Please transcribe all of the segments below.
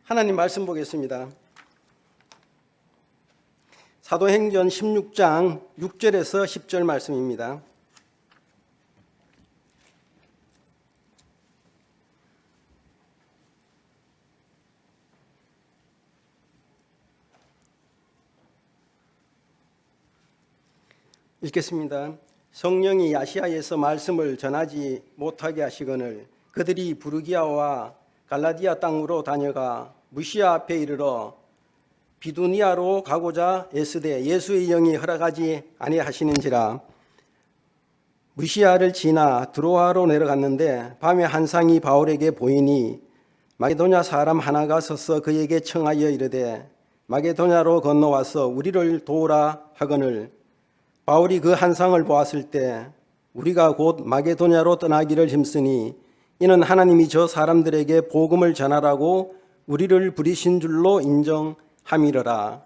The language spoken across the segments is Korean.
하나님 말씀 보겠습니다. 사도행전 16장 6절에서 10절 말씀입니다. 읽겠습니다. 성령이 아시아에서 말씀을 전하지 못하게 하시거늘 그들이 부르기아와 갈라디아 땅으로 다녀가 무시아 앞에 이르러 비두니아로 가고자 애쓰되 예수의 영이 허락하지 아니하시는지라. 무시아를 지나 드로아로 내려갔는데 밤에 한 상이 바울에게 보이니 마게도냐 사람 하나가 서서 그에게 청하여 이르되 마게도냐로 건너와서 우리를 도우라 하거늘 바울이 그 한상을 보았을 때 우리가 곧 마게도냐로 떠나기를 힘쓰니 이는 하나님이 저 사람들에게 복음을 전하라고 우리를 부리신 줄로 인정함이러라.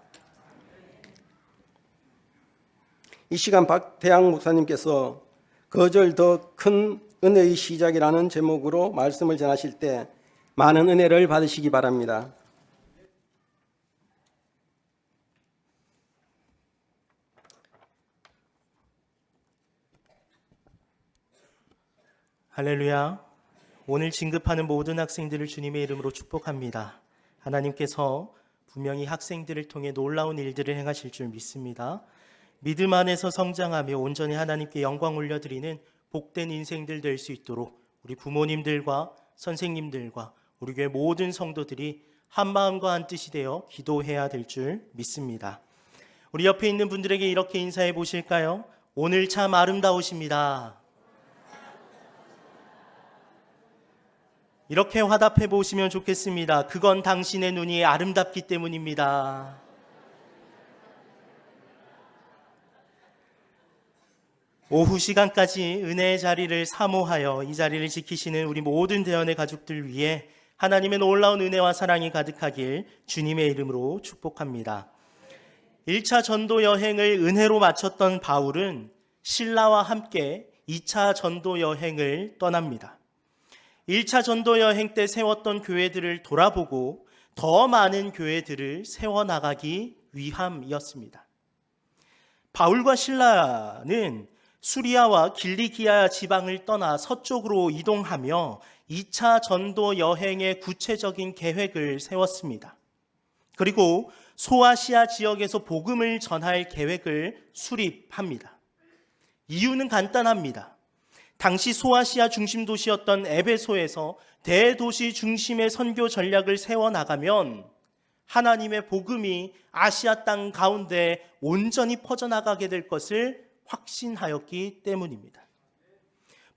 이 시간 박태양 목사님께서 거절 더 큰 은혜의 시작이라는 제목으로 말씀을 전하실 때 많은 은혜를 받으시기 바랍니다. 할렐루야. 오늘 진급하는 모든 학생들을 주님의 이름으로 축복합니다. 하나님께서 분명히 학생들을 통해 놀라운 일들을 행하실 줄 믿습니다. 믿음 안에서 성장하며 온전히 하나님께 영광 올려드리는 복된 인생들 될 수 있도록 우리 부모님들과 선생님들과 우리 교회 모든 성도들이 한 마음과 한 뜻이 되어 기도해야 될 줄 믿습니다. 우리 옆에 있는 분들에게 이렇게 인사해 보실까요? 오늘 참 아름다우십니다. 이렇게 화답해 보시면 좋겠습니다. 그건 당신의 눈이 아름답기 때문입니다. 오후 시간까지 은혜의 자리를 사모하여 이 자리를 지키시는 우리 모든 대언의 가족들 위해 하나님의 놀라운 은혜와 사랑이 가득하길 주님의 이름으로 축복합니다. 1차 전도 여행을 은혜로 마쳤던 바울은 실라와 함께 2차 전도 여행을 떠납니다. 1차 전도 여행 때 세웠던 교회들을 돌아보고 더 많은 교회들을 세워나가기 위함이었습니다. 바울과 실라는 수리아와 길리기아 지방을 떠나 서쪽으로 이동하며 2차 전도 여행의 구체적인 계획을 세웠습니다. 그리고 소아시아 지역에서 복음을 전할 계획을 수립합니다. 이유는 간단합니다. 당시 소아시아 중심 도시였던 에베소에서 대도시 중심의 선교 전략을 세워나가면 하나님의 복음이 아시아 땅 가운데 온전히 퍼져나가게 될 것을 확신하였기 때문입니다.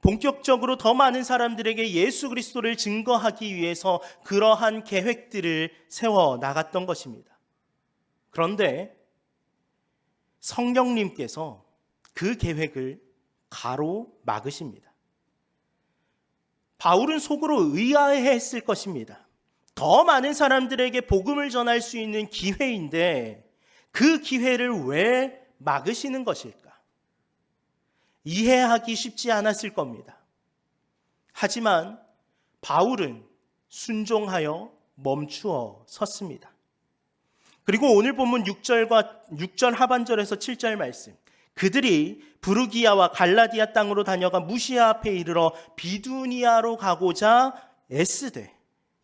본격적으로 더 많은 사람들에게 예수 그리스도를 증거하기 위해서 그러한 계획들을 세워나갔던 것입니다. 그런데 성령님께서 그 계획을 가로막으십니다. 바울은 속으로 의아해했을 것입니다. 더 많은 사람들에게 복음을 전할 수 있는 기회인데 그 기회를 왜 막으시는 것일까? 이해하기 쉽지 않았을 겁니다. 하지만 바울은 순종하여 멈추어 섰습니다. 그리고 오늘 본문 6절 하반절에서 7절 말씀, 그들이 부르기아와 갈라디아 땅으로 다녀가 무시아 앞에 이르러 비두니아로 가고자 애쓰되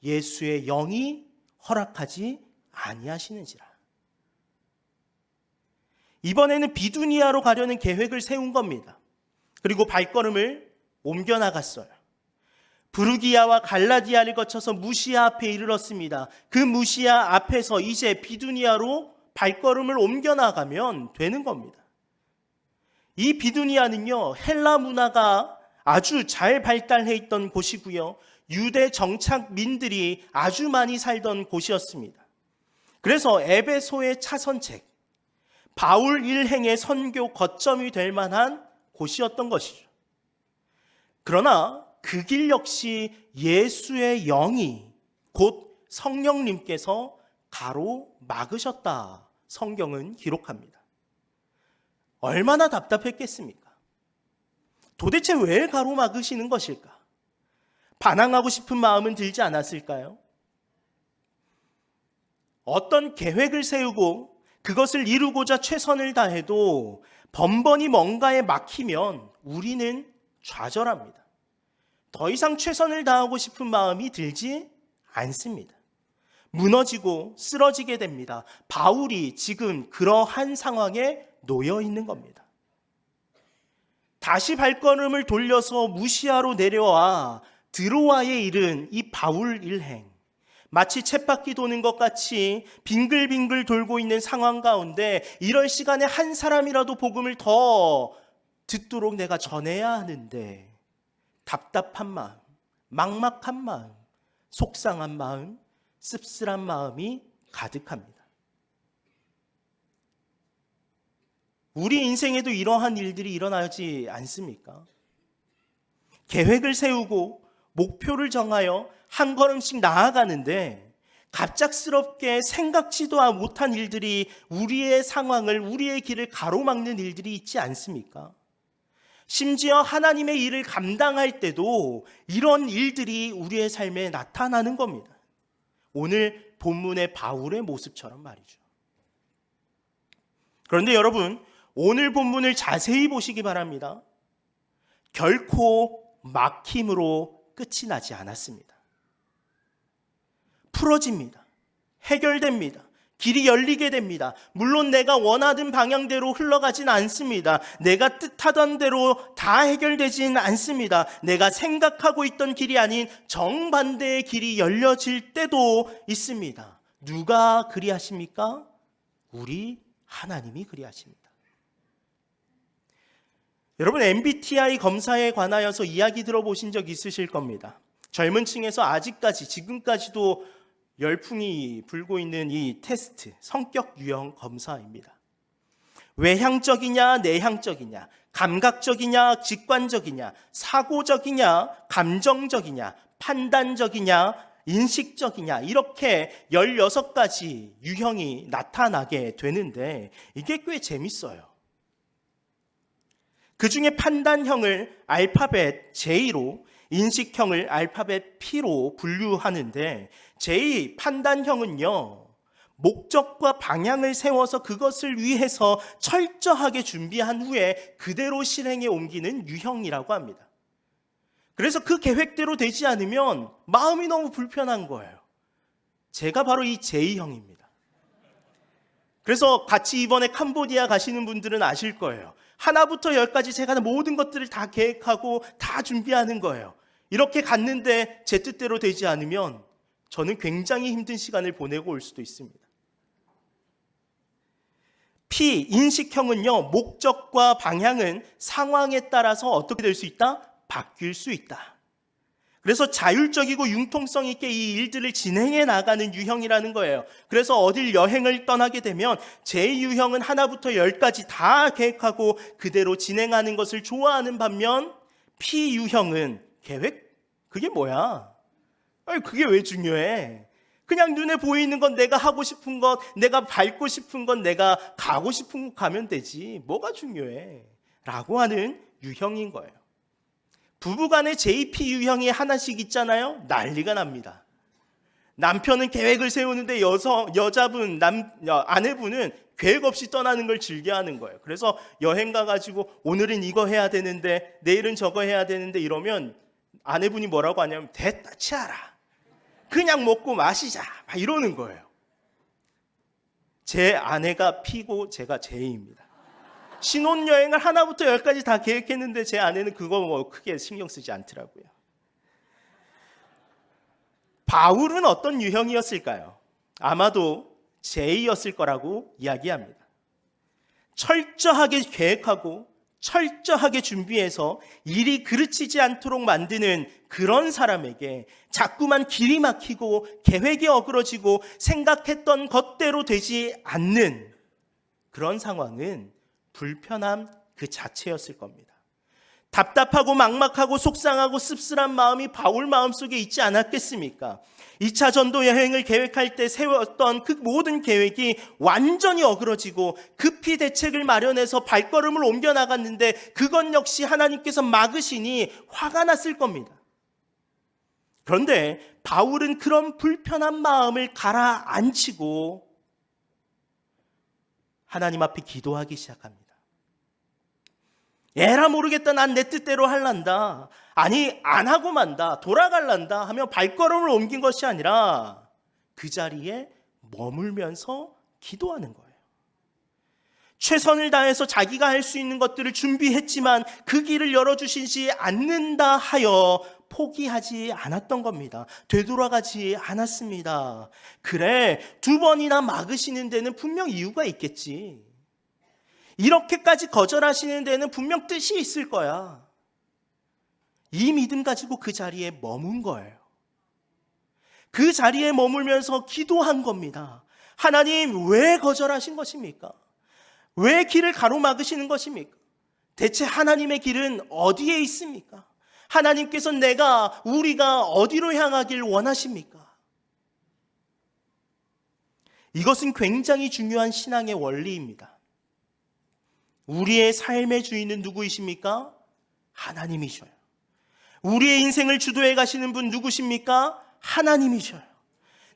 예수의 영이 허락하지 아니하시는지라. 이번에는 비두니아로 가려는 계획을 세운 겁니다. 그리고 발걸음을 옮겨 나갔어요. 부르기아와 갈라디아를 거쳐서 무시아 앞에 이르렀습니다. 그 무시아 앞에서 이제 비두니아로 발걸음을 옮겨 나가면 되는 겁니다. 이 비두니아는요, 헬라 문화가 아주 잘 발달해 있던 곳이고요, 유대 정착민들이 아주 많이 살던 곳이었습니다. 그래서 에베소의 차선책, 바울 일행의 선교 거점이 될 만한 곳이었던 것이죠. 그러나 그 길 역시 예수의 영이 곧 성령님께서 가로막으셨다, 성경은 기록합니다. 얼마나 답답했겠습니까? 도대체 왜 가로막으시는 것일까? 반항하고 싶은 마음은 들지 않았을까요? 어떤 계획을 세우고 그것을 이루고자 최선을 다해도 번번이 뭔가에 막히면 우리는 좌절합니다. 더 이상 최선을 다하고 싶은 마음이 들지 않습니다. 무너지고 쓰러지게 됩니다. 바울이 지금 그러한 상황에 놓여 있는 겁니다. 다시 발걸음을 돌려서 무시아로 내려와 드로아에 이른 이 바울 일행, 마치 쳇바퀴 도는 것 같이 빙글빙글 돌고 있는 상황 가운데 이럴 시간에 한 사람이라도 복음을 더 듣도록 내가 전해야 하는데 답답한 마음, 막막한 마음, 속상한 마음, 씁쓸한 마음이 가득합니다. 우리 인생에도 이러한 일들이 일어나지 않습니까? 계획을 세우고 목표를 정하여 한 걸음씩 나아가는데 갑작스럽게 생각지도 못한 일들이 우리의 상황을, 우리의 길을 가로막는 일들이 있지 않습니까? 심지어 하나님의 일을 감당할 때도 이런 일들이 우리의 삶에 나타나는 겁니다. 오늘 본문의 바울의 모습처럼 말이죠. 그런데 여러분, 오늘 본문을 자세히 보시기 바랍니다. 결코 막힘으로 끝이 나지 않았습니다. 풀어집니다. 해결됩니다. 길이 열리게 됩니다. 물론 내가 원하던 방향대로 흘러가진 않습니다. 내가 뜻하던 대로 다 해결되진 않습니다. 내가 생각하고 있던 길이 아닌 정반대의 길이 열려질 때도 있습니다. 누가 그리하십니까? 우리 하나님이 그리하십니다. 여러분, MBTI 검사에 관하여서 이야기 들어보신 적 있으실 겁니다. 젊은 층에서 아직까지, 지금까지도 열풍이 불고 있는 이 테스트, 성격 유형 검사입니다. 외향적이냐, 내향적이냐, 감각적이냐, 직관적이냐, 사고적이냐, 감정적이냐, 판단적이냐, 인식적이냐, 이렇게 16가지 유형이 나타나게 되는데 이게 꽤 재밌어요. 그 중에 판단형을 알파벳 J로, 인식형을 알파벳 P로 분류하는데 J 판단형은요, 목적과 방향을 세워서 그것을 위해서 철저하게 준비한 후에 그대로 실행에 옮기는 유형이라고 합니다. 그래서 그 계획대로 되지 않으면 마음이 너무 불편한 거예요. 제가 바로 이 J형입니다. 그래서 같이 이번에 캄보디아 가시는 분들은 아실 거예요. 하나부터 열까지 제가 모든 것들을 다 계획하고 다 준비하는 거예요. 이렇게 갔는데 제 뜻대로 되지 않으면 저는 굉장히 힘든 시간을 보내고 올 수도 있습니다. P, 인식형은요, 목적과 방향은 상황에 따라서 어떻게 될 수 있다? 바뀔 수 있다. 그래서 자율적이고 융통성 있게 이 일들을 진행해 나가는 유형이라는 거예요. 그래서 어딜 여행을 떠나게 되면 J유형은 하나부터 10까지 다 계획하고 그대로 진행하는 것을 좋아하는 반면 P유형은 계획? 그게 뭐야? 아니, 그게 왜 중요해? 그냥 눈에 보이는 건 내가 하고 싶은 것, 내가 밟고 싶은 건, 내가 가고 싶은 곳 가면 되지. 뭐가 중요해? 라고 하는 유형인 거예요. 부부간에 JP 유형이 하나씩 있잖아요. 난리가 납니다. 남편은 계획을 세우는데 아내분은 계획 없이 떠나는 걸 즐겨하는 거예요. 그래서 여행 가가지고 오늘은 이거 해야 되는데 내일은 저거 해야 되는데 이러면 아내분이 뭐라고 하냐면 됐다 치아라. 그냥 먹고 마시자. 막 이러는 거예요. 제 아내가 P고 제가 J입니다. 신혼여행을 하나부터 10까지 다 계획했는데 제 아내는 그거 뭐 크게 신경 쓰지 않더라고요. 바울은 어떤 유형이었을까요? 아마도 J였을 거라고 이야기합니다. 철저하게 계획하고 철저하게 준비해서 일이 그르치지 않도록 만드는 그런 사람에게 자꾸만 길이 막히고 계획이 어그러지고 생각했던 것대로 되지 않는 그런 상황은 불편함 그 자체였을 겁니다. 답답하고 막막하고 속상하고 씁쓸한 마음이 바울 마음속에 있지 않았겠습니까? 2차 전도 여행을 계획할 때 세웠던 그 모든 계획이 완전히 어그러지고 급히 대책을 마련해서 발걸음을 옮겨 나갔는데 그건 역시 하나님께서 막으시니 화가 났을 겁니다. 그런데 바울은 그런 불편한 마음을 가라앉히고 하나님 앞에 기도하기 시작합니다. 에라 모르겠다, 난 내 뜻대로 할란다, 아니 안 하고 만다, 돌아갈란다 하며 발걸음을 옮긴 것이 아니라 그 자리에 머물면서 기도하는 거예요. 최선을 다해서 자기가 할 수 있는 것들을 준비했지만 그 길을 열어주시지 않는다 하여 포기하지 않았던 겁니다. 되돌아가지 않았습니다. 그래, 2번이나 막으시는 데는 분명 이유가 있겠지. 이렇게까지 거절하시는 데는 분명 뜻이 있을 거야. 이 믿음 가지고 그 자리에 머문 거예요. 그 자리에 머물면서 기도한 겁니다. 하나님, 왜 거절하신 것입니까? 왜 길을 가로막으시는 것입니까? 대체 하나님의 길은 어디에 있습니까? 하나님께서 우리가 어디로 향하길 원하십니까? 이것은 굉장히 중요한 신앙의 원리입니다. 우리의 삶의 주인은 누구이십니까? 하나님이셔요. 우리의 인생을 주도해 가시는 분 누구십니까? 하나님이셔요.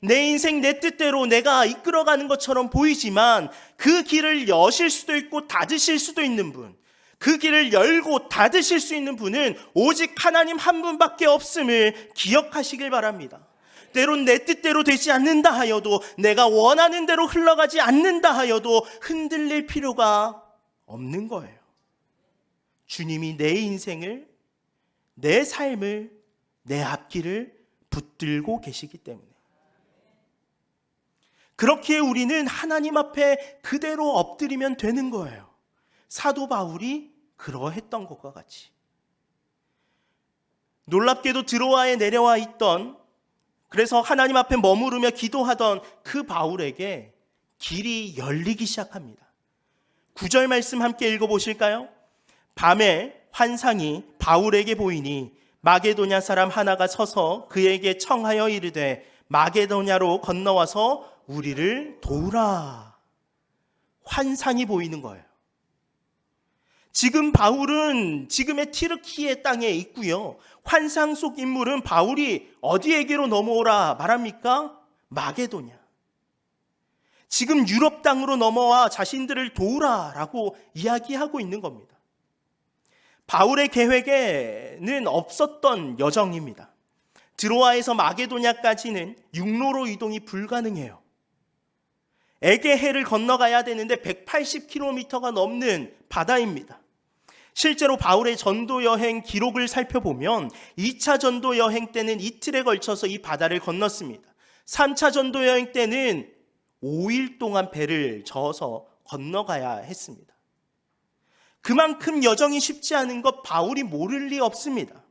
내 인생 내 뜻대로 내가 이끌어가는 것처럼 보이지만 그 길을 여실 수도 있고 닫으실 수도 있는 분, 그 길을 열고 닫으실 수 있는 분은 오직 하나님 한 분밖에 없음을 기억하시길 바랍니다. 때론 내 뜻대로 되지 않는다 하여도, 내가 원하는 대로 흘러가지 않는다 하여도 흔들릴 필요가 없는 거예요. 주님이 내 인생을, 내 삶을, 내 앞길을 붙들고 계시기 때문에, 그렇기에 우리는 하나님 앞에 그대로 엎드리면 되는 거예요. 사도 바울이 그러했던 것과 같이. 놀랍게도 드로아에 내려와 있던, 그래서 하나님 앞에 머무르며 기도하던 그 바울에게 길이 열리기 시작합니다. 9절 말씀 함께 읽어보실까요? 밤에 환상이 바울에게 보이니 마게도냐 사람 하나가 서서 그에게 청하여 이르되 마게도냐로 건너와서 우리를 도우라. 환상이 보이는 거예요. 지금 바울은 지금의 티르키예 땅에 있고요. 환상 속 인물은 바울이 어디에게로 넘어오라 말합니까? 마게도냐. 지금 유럽 땅으로 넘어와 자신들을 도우라라고 이야기하고 있는 겁니다. 바울의 계획에는 없었던 여정입니다. 드로아에서 마게도냐까지는 육로로 이동이 불가능해요. 에게해를 건너가야 되는데 180km가 넘는 바다입니다. 실제로 바울의 전도 여행 기록을 살펴보면 2차 전도 여행 때는 이틀에 걸쳐서 이 바다를 건넜습니다. 3차 전도 여행 때는 5일 동안 배를 저어서 건너가야 했습니다. 그만큼 여정이 쉽지 않은 것 바울이 모를 리 없습니다.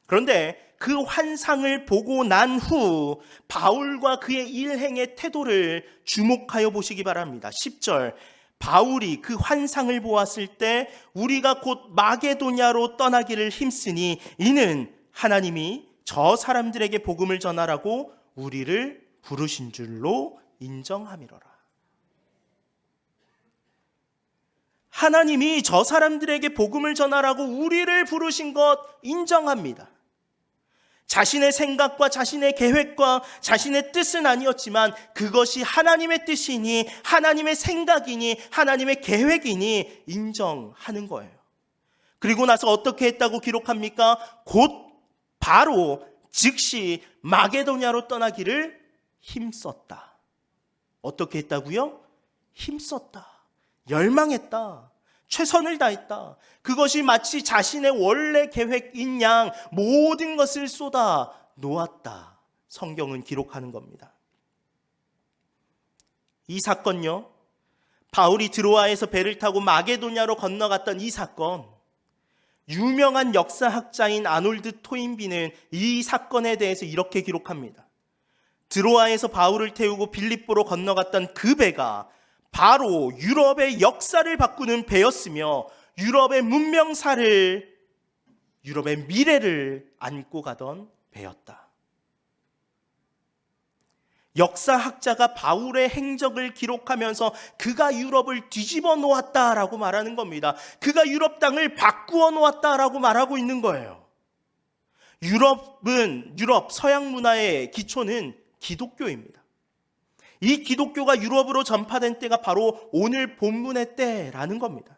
그런데 그 환상을 보고 난 후 바울과 그의 일행의 태도를 주목하여 보시기 바랍니다. 10절, 바울이 그 환상을 보았을 때 우리가 곧 마게도냐로 떠나기를 힘쓰니 이는 하나님이 저 사람들에게 복음을 전하라고 우리를 부르신 줄로 인정함이로라. 하나님이 저 사람들에게 복음을 전하라고 우리를 부르신 것 인정합니다. 자신의 생각과 자신의 계획과 자신의 뜻은 아니었지만 그것이 하나님의 뜻이니 하나님의 생각이니 하나님의 계획이니 인정하는 거예요. 그리고 나서 어떻게 했다고 기록합니까? 곧 바로 즉시 마게도냐로 떠나기를 힘썼다. 어떻게 했다고요? 힘썼다. 열망했다. 최선을 다했다. 그것이 마치 자신의 원래 계획인 양 모든 것을 쏟아 놓았다. 성경은 기록하는 겁니다. 이 사건요, 바울이 드로아에서 배를 타고 마게도냐로 건너갔던 이 사건, 유명한 역사학자인 아놀드 토인비는 이 사건에 대해서 이렇게 기록합니다. 드로아에서 바울을 태우고 빌립보로 건너갔던 그 배가 바로 유럽의 역사를 바꾸는 배였으며 유럽의 문명사를, 유럽의 미래를 안고 가던 배였다. 역사학자가 바울의 행적을 기록하면서 그가 유럽을 뒤집어 놓았다라고 말하는 겁니다. 그가 유럽 땅을 바꾸어 놓았다라고 말하고 있는 거예요. 유럽 서양 문화의 기초는 기독교입니다. 이 기독교가 유럽으로 전파된 때가 바로 오늘 본문의 때라는 겁니다.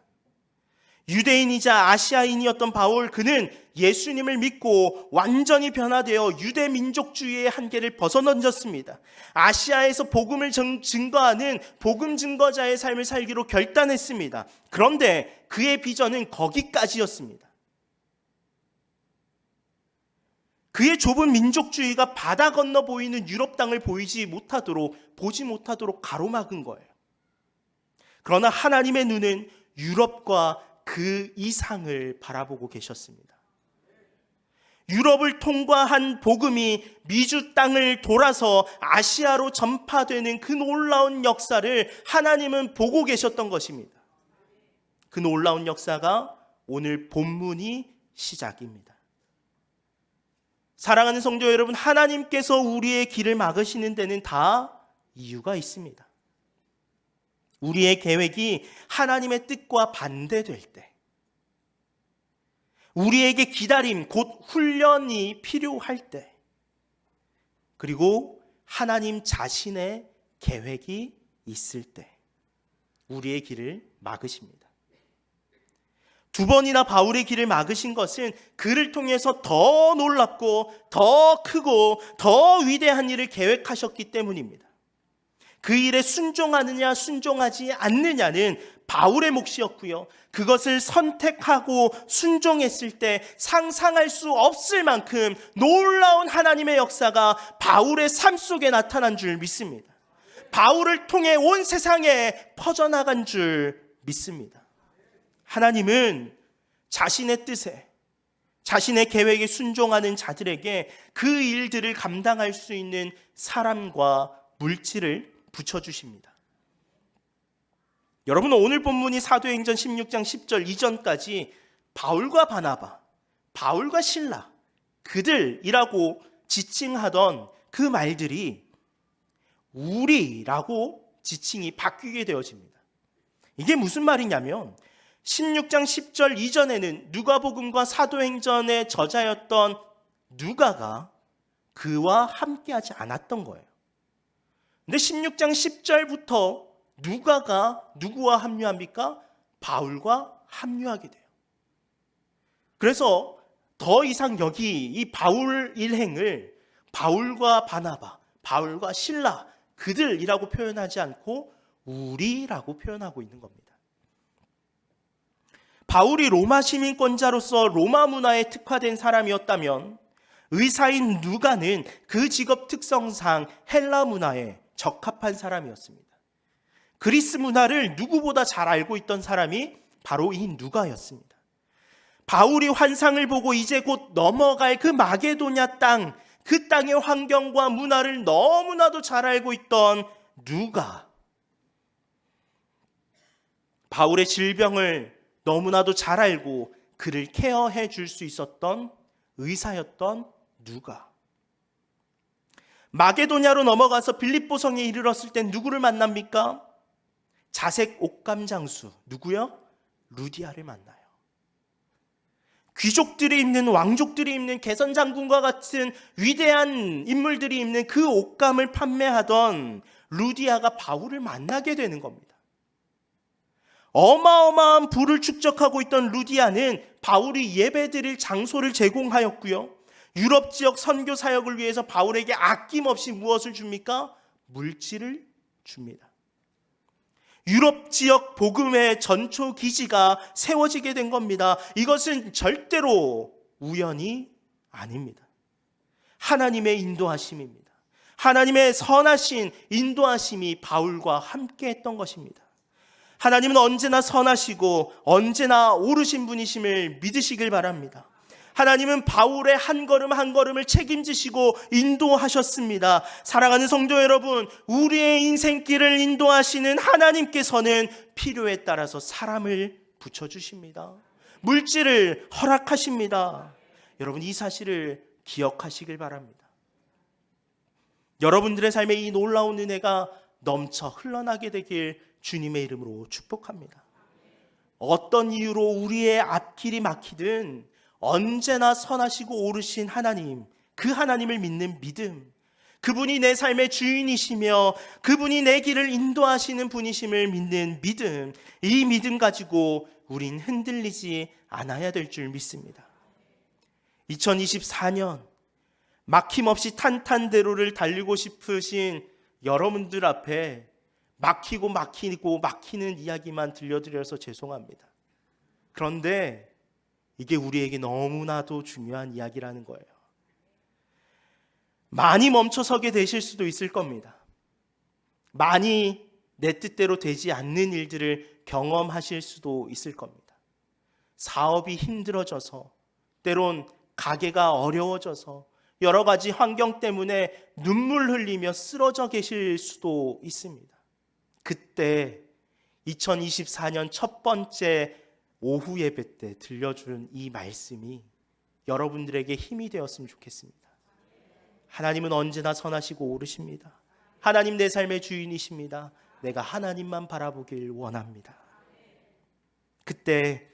유대인이자 아시아인이었던 바울, 그는 예수님을 믿고 완전히 변화되어 유대 민족주의의 한계를 벗어던졌습니다. 아시아에서 복음을 증거하는 복음 증거자의 삶을 살기로 결단했습니다. 그런데 그의 비전은 거기까지였습니다. 그의 좁은 민족주의가 바다 건너 보이는 유럽 땅을 보지 못하도록 가로막은 거예요. 그러나 하나님의 눈은 유럽과 그 이상을 바라보고 계셨습니다. 유럽을 통과한 복음이 미주 땅을 돌아서 아시아로 전파되는 그 놀라운 역사를 하나님은 보고 계셨던 것입니다. 그 놀라운 역사가 오늘 본문이 시작입니다. 사랑하는 성도 여러분, 하나님께서 우리의 길을 막으시는 데는 다 이유가 있습니다. 우리의 계획이 하나님의 뜻과 반대될 때, 우리에게 기다림, 곧 훈련이 필요할 때, 그리고 하나님 자신의 계획이 있을 때 우리의 길을 막으십니다. 두 번이나 바울의 길을 막으신 것은 그를 통해서 더 놀랍고 더 크고 더 위대한 일을 계획하셨기 때문입니다. 그 일에 순종하느냐 순종하지 않느냐는 바울의 몫이었고요. 그것을 선택하고 순종했을 때 상상할 수 없을 만큼 놀라운 하나님의 역사가 바울의 삶 속에 나타난 줄 믿습니다. 바울을 통해 온 세상에 퍼져나간 줄 믿습니다. 하나님은 자신의 뜻에, 자신의 계획에 순종하는 자들에게 그 일들을 감당할 수 있는 사람과 물질을 붙여주십니다. 여러분, 오늘 본문이 사도행전 16장 10절 이전까지 바울과 바나바, 바울과 실라, 그들이라고 지칭하던 그 말들이 우리라고 지칭이 바뀌게 되어집니다. 이게 무슨 말이냐면 16장 10절 이전에는 누가복음과 사도행전의 저자였던 누가가 그와 함께하지 않았던 거예요. 근데 16장 10절부터 누가가 누구와 합류합니까? 바울과 합류하게 돼요. 그래서 더 이상 여기 이 바울 일행을 바울과 바나바, 바울과 실라, 그들이라고 표현하지 않고 우리라고 표현하고 있는 겁니다. 바울이 로마 시민권자로서 로마 문화에 특화된 사람이었다면 의사인 누가는 그 직업 특성상 헬라 문화에 적합한 사람이었습니다. 그리스 문화를 누구보다 잘 알고 있던 사람이 바로 이 누가였습니다. 바울이 환상을 보고 이제 곧 넘어갈 그 마게도냐 땅, 그 땅의 환경과 문화를 너무나도 잘 알고 있던 누가, 바울의 질병을 너무나도 잘 알고 그를 케어해 줄 수 있었던 의사였던 누가, 마게도냐로 넘어가서 빌립보성에 이르렀을 때 누구를 만납니까? 자색 옥감 장수, 누구요? 루디아를 만나요. 귀족들이 입는, 왕족들이 입는, 개선 장군과 같은 위대한 인물들이 입는 그 옥감을 판매하던 루디아가 바울을 만나게 되는 겁니다. 어마어마한 부를 축적하고 있던 루디아는 바울이 예배드릴 장소를 제공하였고요. 유럽 지역 선교 사역을 위해서 바울에게 아낌없이 무엇을 줍니까? 물질을 줍니다. 유럽 지역 복음의 전초 기지가 세워지게 된 겁니다. 이것은 절대로 우연이 아닙니다. 하나님의 인도하심입니다. 하나님의 선하신 인도하심이 바울과 함께 했던 것입니다. 하나님은 언제나 선하시고 언제나 옳으신 분이심을 믿으시길 바랍니다. 하나님은 바울의 한 걸음 한 걸음을 책임지시고 인도하셨습니다. 사랑하는 성도 여러분, 우리의 인생길을 인도하시는 하나님께서는 필요에 따라서 사람을 붙여주십니다. 물질을 허락하십니다. 여러분, 이 사실을 기억하시길 바랍니다. 여러분들의 삶에 이 놀라운 은혜가 넘쳐 흘러나게 되길 주님의 이름으로 축복합니다. 어떤 이유로 우리의 앞길이 막히든, 언제나 선하시고 옳으신 하나님, 그 하나님을 믿는 믿음, 그분이 내 삶의 주인이시며 그분이 내 길을 인도하시는 분이심을 믿는 믿음, 이 믿음 가지고 우린 흔들리지 않아야 될 줄 믿습니다. 2024년 막힘없이 탄탄대로를 달리고 싶으신 여러분들 앞에 막히는 이야기만 들려드려서 죄송합니다. 그런데 이게 우리에게 너무나도 중요한 이야기라는 거예요. 많이 멈춰서게 되실 수도 있을 겁니다. 많이 내 뜻대로 되지 않는 일들을 경험하실 수도 있을 겁니다. 사업이 힘들어져서, 때론 가게가 어려워져서, 여러 가지 환경 때문에 눈물 흘리며 쓰러져 계실 수도 있습니다. 그때 2024년 첫 번째 오후 예배 때 들려준 이 말씀이 여러분들에게 힘이 되었으면 좋겠습니다. 하나님은 언제나 선하시고 옳으십니다. 하나님 내 삶의 주인이십니다. 내가 하나님만 바라보길 원합니다. 그때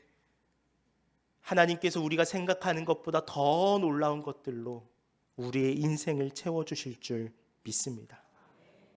하나님께서 우리가 생각하는 것보다 더 놀라운 것들로 우리의 인생을 채워주실 줄 믿습니다.